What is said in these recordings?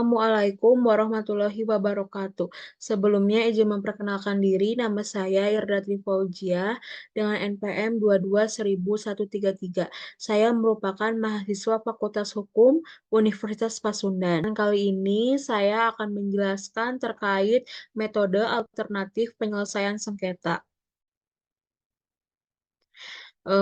Assalamualaikum warahmatullahi wabarakatuh. Sebelumnya izin memperkenalkan diri, nama saya Irdati Fauziah dengan NPM 22.133. Saya merupakan mahasiswa Fakultas Hukum Universitas Pasundan. Dan kali ini saya akan menjelaskan terkait metode alternatif penyelesaian sengketa.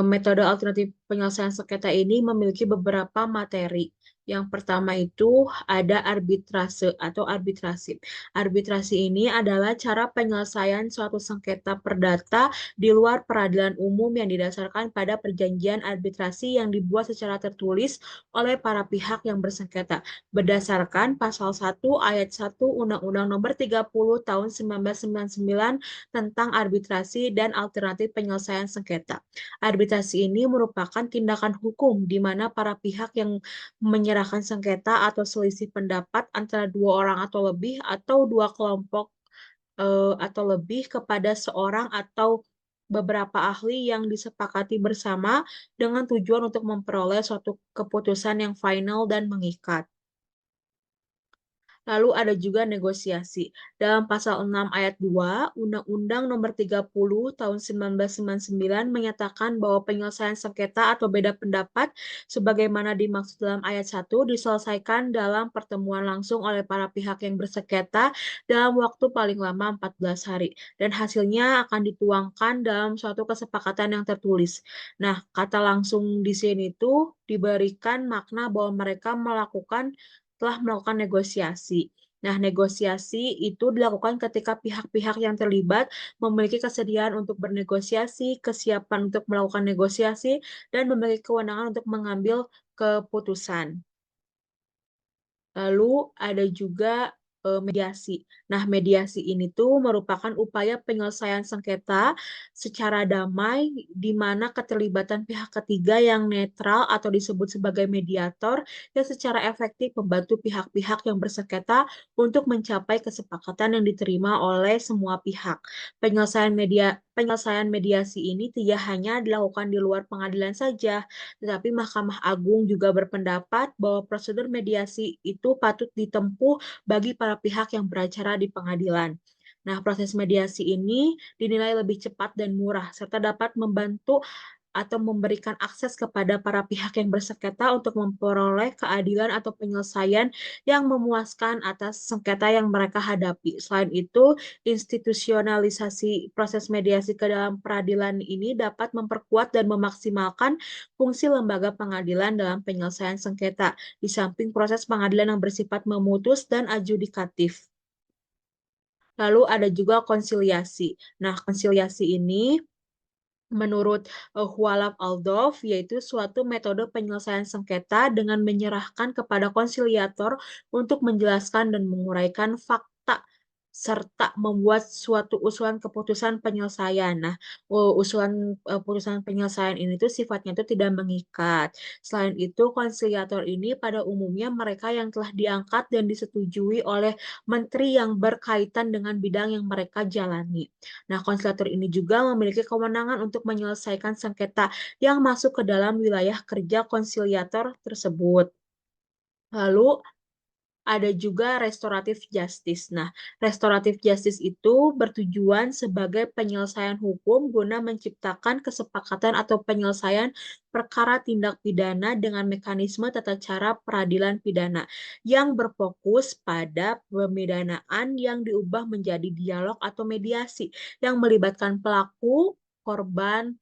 Metode alternatif penyelesaian sengketa ini memiliki beberapa materi. Yang pertama itu ada arbitrase atau arbitrasi. Arbitrasi ini adalah cara penyelesaian suatu sengketa perdata di luar peradilan umum yang didasarkan pada perjanjian arbitrasi yang dibuat secara tertulis oleh para pihak yang bersengketa berdasarkan pasal 1 ayat 1 Undang-Undang Nomor 30 Tahun 1999 tentang arbitrasi dan alternatif penyelesaian sengketa. Arbitrasi ini merupakan tindakan hukum di mana para pihak yang menyerahkan sengketa atau selisih pendapat antara dua orang atau dua kelompok atau lebih kepada seorang atau beberapa ahli yang disepakati bersama dengan tujuan untuk memperoleh suatu keputusan yang final dan mengikat. Lalu ada juga negosiasi. Dalam pasal 6 ayat 2, Undang-Undang Nomor 30 Tahun 1999 menyatakan bahwa penyelesaian sengketa atau beda pendapat sebagaimana dimaksud dalam ayat 1 diselesaikan dalam pertemuan langsung oleh para pihak yang bersengketa dalam waktu paling lama 14 hari dan hasilnya akan dituangkan dalam suatu kesepakatan yang tertulis. Nah, kata langsung di sini tuh diberikan makna bahwa mereka telah melakukan negosiasi. Nah, negosiasi itu dilakukan ketika pihak-pihak yang terlibat memiliki kesediaan untuk bernegosiasi, kesiapan untuk melakukan negosiasi, dan memiliki kewenangan untuk mengambil keputusan. Lalu ada juga mediasi. Nah, mediasi ini tuh merupakan upaya penyelesaian sengketa secara damai di mana keterlibatan pihak ketiga yang netral atau disebut sebagai mediator yang secara efektif membantu pihak-pihak yang bersengketa untuk mencapai kesepakatan yang diterima oleh semua pihak. Penyelesaian mediasi ini tidak hanya dilakukan di luar pengadilan saja, tetapi Mahkamah Agung juga berpendapat bahwa prosedur mediasi itu patut ditempuh bagi para pihak yang beracara di pengadilan. Nah, proses mediasi ini dinilai lebih cepat dan murah, serta dapat membantu atau memberikan akses kepada para pihak yang bersengketa untuk memperoleh keadilan atau penyelesaian yang memuaskan atas sengketa yang mereka hadapi. Selain itu, institusionalisasi proses mediasi ke dalam peradilan ini dapat memperkuat dan memaksimalkan fungsi lembaga pengadilan dalam penyelesaian sengketa, di samping proses pengadilan yang bersifat memutus dan adjudikatif. Lalu ada juga konsiliasi. Nah, konsiliasi ini menurut Hualaf Aldov, yaitu suatu metode penyelesaian sengketa dengan menyerahkan kepada konsiliator untuk menjelaskan dan menguraikan fakta serta membuat suatu usulan keputusan penyelesaian. Nah, usulan putusan penyelesaian ini tuh sifatnya itu tidak mengikat. Selain itu, konsiliator ini pada umumnya mereka yang telah diangkat dan disetujui oleh menteri yang berkaitan dengan bidang yang mereka jalani. Nah, konsiliator ini juga memiliki kewenangan untuk menyelesaikan sengketa yang masuk ke dalam wilayah kerja konsiliator tersebut. Lalu ada juga restoratif justice. Nah, restoratif justice itu bertujuan sebagai penyelesaian hukum guna menciptakan kesepakatan atau penyelesaian perkara tindak pidana dengan mekanisme tata cara peradilan pidana yang berfokus pada pemidanaan yang diubah menjadi dialog atau mediasi yang melibatkan pelaku, korban,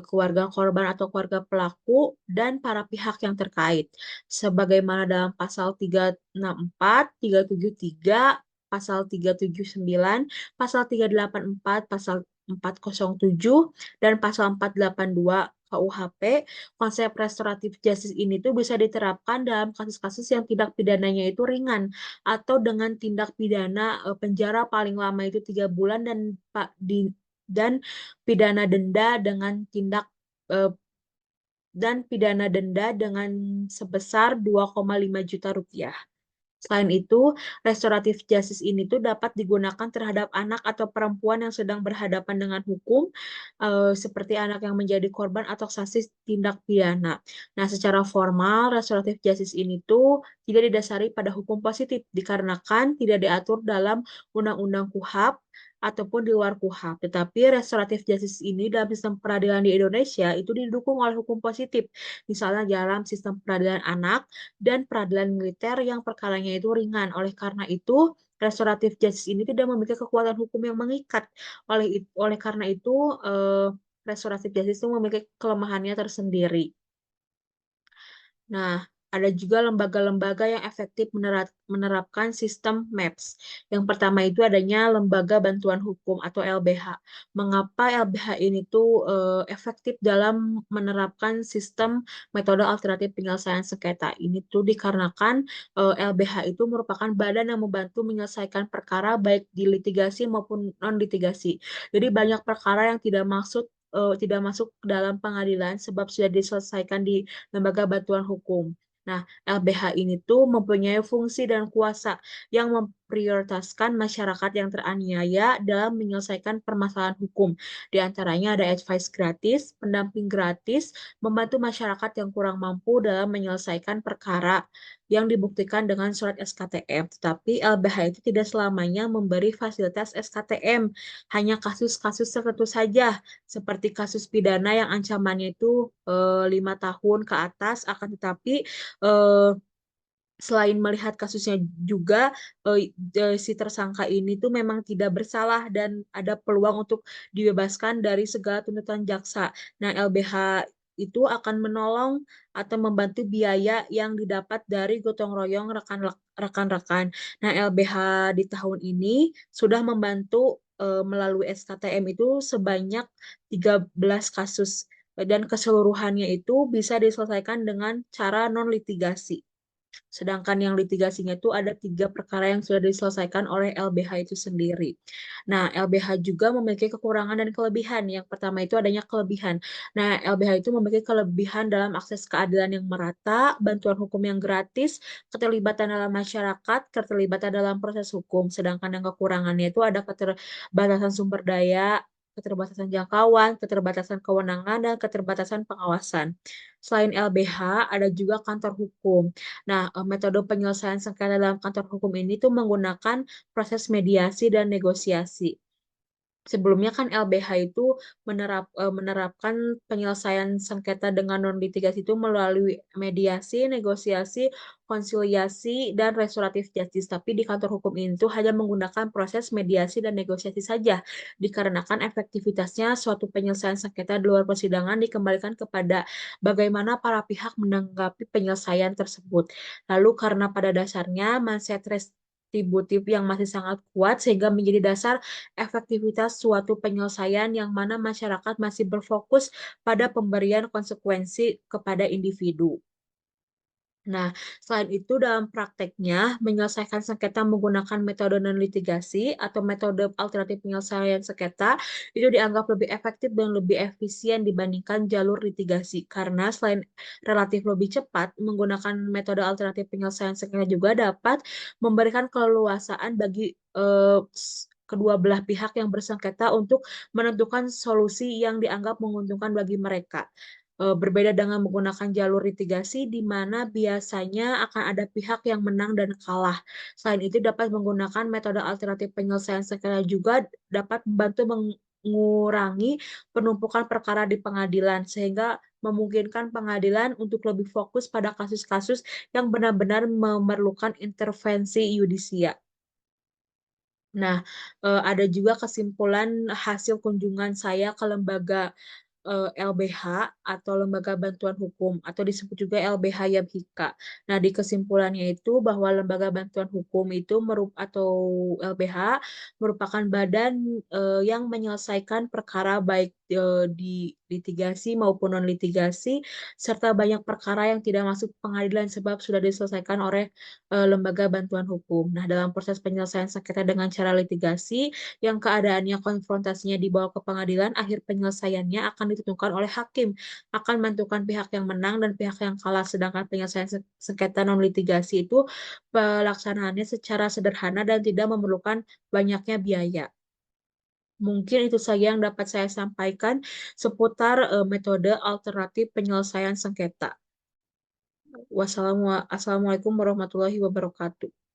keluarga korban atau keluarga pelaku, dan para pihak yang terkait. Sebagaimana dalam pasal 364, 373, pasal 379, pasal 384, pasal 407, dan pasal 482 KUHP, konsep restoratif justice ini tuh bisa diterapkan dalam kasus-kasus yang tindak pidananya itu ringan atau dengan tindak pidana penjara paling lama itu 3 bulan dan pidana denda dengan eh, pidana denda dengan sebesar 2,5 juta rupiah. Selain itu, restoratif justice ini tuh dapat digunakan terhadap anak atau perempuan yang sedang berhadapan dengan hukum, seperti anak yang menjadi korban atau saksi tindak pidana. Nah, secara formal, restoratif justice ini tuh tidak didasari pada hukum positif, dikarenakan tidak diatur dalam Undang-Undang KUHP ataupun di luar KUHP. Tetapi restoratif justice ini dalam sistem peradilan di Indonesia itu didukung oleh hukum positif, misalnya dalam sistem peradilan anak dan peradilan militer yang perkaranya itu ringan. Oleh karena itu, restoratif justice ini tidak memiliki kekuatan hukum yang mengikat. Oleh karena itu, restoratif justice itu memiliki kelemahannya tersendiri. Nah, ada juga lembaga-lembaga yang efektif menerapkan sistem MAPS. Yang pertama itu adanya Lembaga Bantuan Hukum atau LBH. Mengapa LBH ini tuh efektif dalam menerapkan sistem metode alternatif penyelesaian sengketa? Ini tuh dikarenakan LBH itu merupakan badan yang membantu menyelesaikan perkara baik di litigasi maupun non-litigasi. Jadi banyak perkara yang tidak masuk ke dalam pengadilan sebab sudah diselesaikan di lembaga bantuan hukum. Nah, LBH ini tuh mempunyai fungsi dan kuasa yang memprioritaskan masyarakat yang teraniaya dalam menyelesaikan permasalahan hukum. Di antaranya ada advice gratis, pendamping gratis, membantu masyarakat yang kurang mampu dalam menyelesaikan perkara yang dibuktikan dengan surat SKTM. Tetapi LBH itu tidak selamanya memberi fasilitas SKTM, hanya kasus-kasus tertentu saja seperti kasus pidana yang ancamannya itu 5 tahun ke atas, akan tetapi eh, selain melihat kasusnya juga si tersangka ini tuh memang tidak bersalah dan ada peluang untuk dibebaskan dari segala tuntutan jaksa. Nah, LBH itu akan menolong atau membantu biaya yang didapat dari gotong royong rekan-rekan. Nah, LBH di tahun ini sudah membantu melalui SKTM itu sebanyak 13 kasus dan keseluruhannya itu bisa diselesaikan dengan cara non litigasi. Sedangkan yang litigasinya itu ada 3 perkara yang sudah diselesaikan oleh LBH itu sendiri. Nah, LBH juga memiliki kekurangan dan kelebihan. Yang pertama itu adanya kelebihan. Nah, LBH itu memiliki kelebihan dalam akses keadilan yang merata, bantuan hukum yang gratis, keterlibatan dalam masyarakat, keterlibatan dalam proses hukum. Sedangkan yang kekurangannya itu ada keterbatasan sumber daya, keterbatasan jangkauan, keterbatasan kewenangan, dan keterbatasan pengawasan. Selain LBH, ada juga kantor hukum. Nah, metode penyelesaian sengketa dalam kantor hukum ini tuh menggunakan proses mediasi dan negosiasi. Sebelumnya kan LBH itu menerapkan penyelesaian sengketa dengan non litigasi itu melalui mediasi, negosiasi, konsiliasi, dan restoratif justice. Tapi di kantor hukum ini tuh hanya menggunakan proses mediasi dan negosiasi saja, dikarenakan efektivitasnya suatu penyelesaian sengketa di luar persidangan dikembalikan kepada bagaimana para pihak menanggapi penyelesaian tersebut. Lalu karena pada dasarnya mindset retributif yang masih sangat kuat sehingga menjadi dasar efektivitas suatu penyelesaian yang mana masyarakat masih berfokus pada pemberian konsekuensi kepada individu. Nah, selain itu dalam prakteknya, menyelesaikan sengketa menggunakan metode non-litigasi atau metode alternatif penyelesaian sengketa itu dianggap lebih efektif dan lebih efisien dibandingkan jalur litigasi. Karena selain relatif lebih cepat, menggunakan metode alternatif penyelesaian sengketa juga dapat memberikan keleluasaan bagi kedua belah pihak yang bersengketa untuk menentukan solusi yang dianggap menguntungkan bagi mereka. Berbeda dengan menggunakan jalur litigasi di mana biasanya akan ada pihak yang menang dan kalah. Selain itu dapat menggunakan metode alternatif penyelesaian sengketa juga dapat membantu mengurangi penumpukan perkara di pengadilan sehingga memungkinkan pengadilan untuk lebih fokus pada kasus-kasus yang benar-benar memerlukan intervensi yudisia. Nah, ada juga kesimpulan hasil kunjungan saya ke lembaga LBH atau Lembaga Bantuan Hukum atau disebut juga LBH Yabhika. Nah, di kesimpulannya itu bahwa Lembaga Bantuan Hukum itu atau LBH merupakan badan yang menyelesaikan perkara baik di litigasi maupun non litigasi serta banyak perkara yang tidak masuk pengadilan sebab sudah diselesaikan oleh Lembaga Bantuan Hukum. Nah, dalam proses penyelesaian sengketa dengan cara litigasi yang keadaannya konfrontasinya dibawa ke pengadilan, akhir penyelesaiannya akan ditentukan oleh hakim, akan menentukan pihak yang menang dan pihak yang kalah. Sedangkan penyelesaian sengketa non litigasi itu pelaksanaannya secara sederhana dan tidak memerlukan banyaknya biaya. Mungkin itu saja yang dapat saya sampaikan seputar metode alternatif penyelesaian sengketa. Assalamualaikum warahmatullahi wabarakatuh.